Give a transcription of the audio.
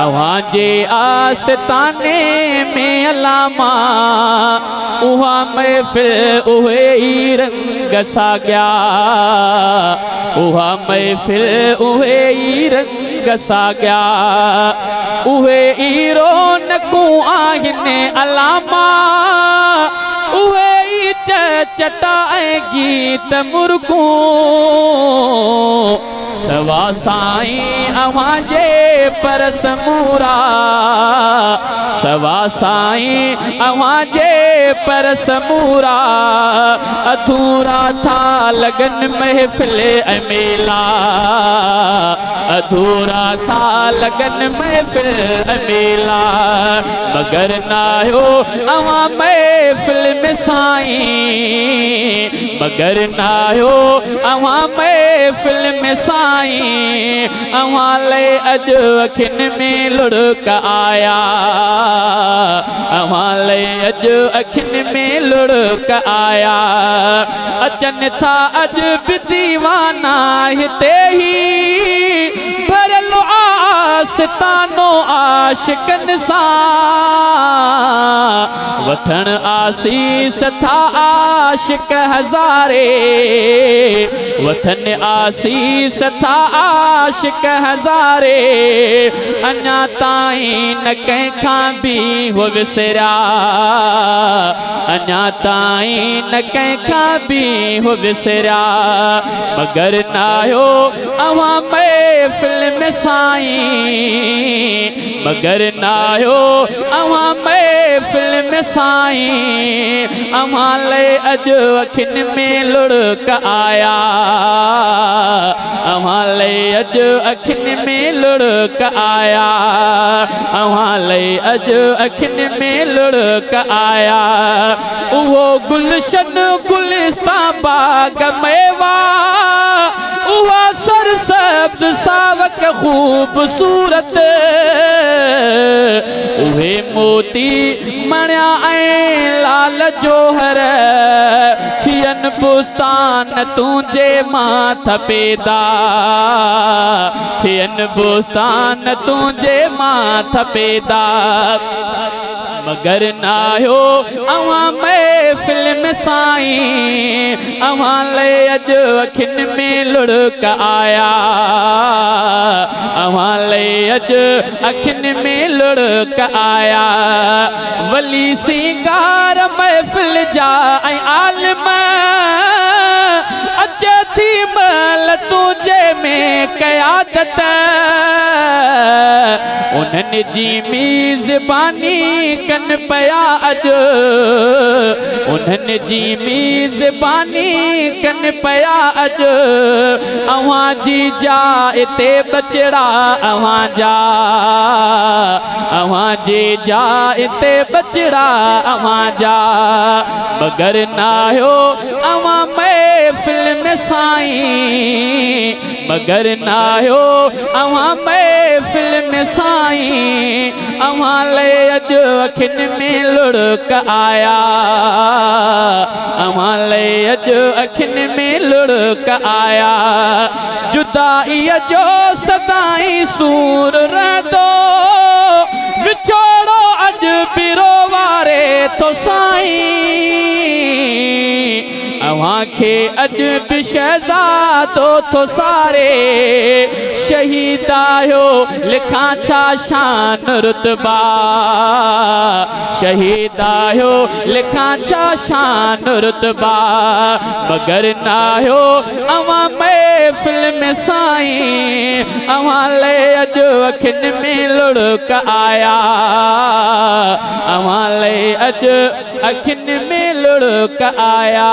अवां जे आस्ताने में अलामा उहा महफ़िल उहे ई रंग साॻिया उहा महफ़िल उहे ई रंग साॻिया उहे ई रौनकूं आहिनि अलामा उहे ई चटा ऐं गीत मुर्गूं सवा साईं अवां जे परस मूरा सवा साईं अवां जे परस मूरा अधूरा था लगन महफ़िल ऐं मेला अधूरा था लगन महफ़िल ऐं मेला मगर नायो अवां महफ़िल में साईं मगर नायो अवां महफ़िल में साईं अवां ले अॼु अखियुनि में लुढ़क आया अवां ले अॼु अखियुनि में लुढ़क आया अचनि था अॼु बि दीवाना हिते ही भरियल आस्तानो आशिकनि सां वठण आसीस था आशिक हज़ारे वठन आसीस था आशिक हज़ारे अञा ताईं न कंहिंखां बि हो विसरिया अञा ताईं न कंहिंखां बि हो विसरिया मगर नायो अवां महफ़िल में साईं मगर नायो अवां महफ़िल में साईं अवां ले अॼु अखियुनि में लुढ़क आया अवां ले अॼु अखियुनि में लुढ़क आया अवां ले अॼु अखियुनि में लुढ़क आया उहो गुलशन गुलिस्तां बाग मेवा उहा सरसब्ज़ सावक खूबसूरत उहे मोती मणिया ऐं लाल जोहर थियन बुस्तान तुंहिंजे माथ पैदा थियन बुस्तान तुंहिंजे माथ पैदा मगर नायो अवां महफ़िल में साईं अवां ले अॼु अखियुनि में लुढ़क आया अवां ले अॼु अखियुनि में लुढ़क आया वली सिंगार महफ़िल जा ऐं आलिम अचे थी महल तुंहिंजे में क़यादत उन्हनि जी मेज़बानी कनि पिया अॼु उन्हनि जी मेज़बानी कनि पिया अॼु अवां जी जा हिते बचड़ा अवां जी जा हिते बचड़ा अवां जा मगर नायो अवां महफ़िल में साईं मगर नायो अवां महफ़िल में साईं अवां ले अॼु अखियुनि में लुढ़क आया अवां ले अॼु अखियुनि में लुढ़क आया जुदाईअ जो सदाईं सूर रहंदो विछोड़ो अॼु बिरो वारे थो साईं अवां खे अॼु बि शहज़ादो थो सारे शहीद आयो लिखां छा शान रुतबा शहीद आयो लिखां छा शान रुतबा मगर नायो अवां महफ़िल में साईं अवां ले अॼु अखियुनि में लुढ़क आया अवां ले अॼु अखियुनि में लुढ़क आया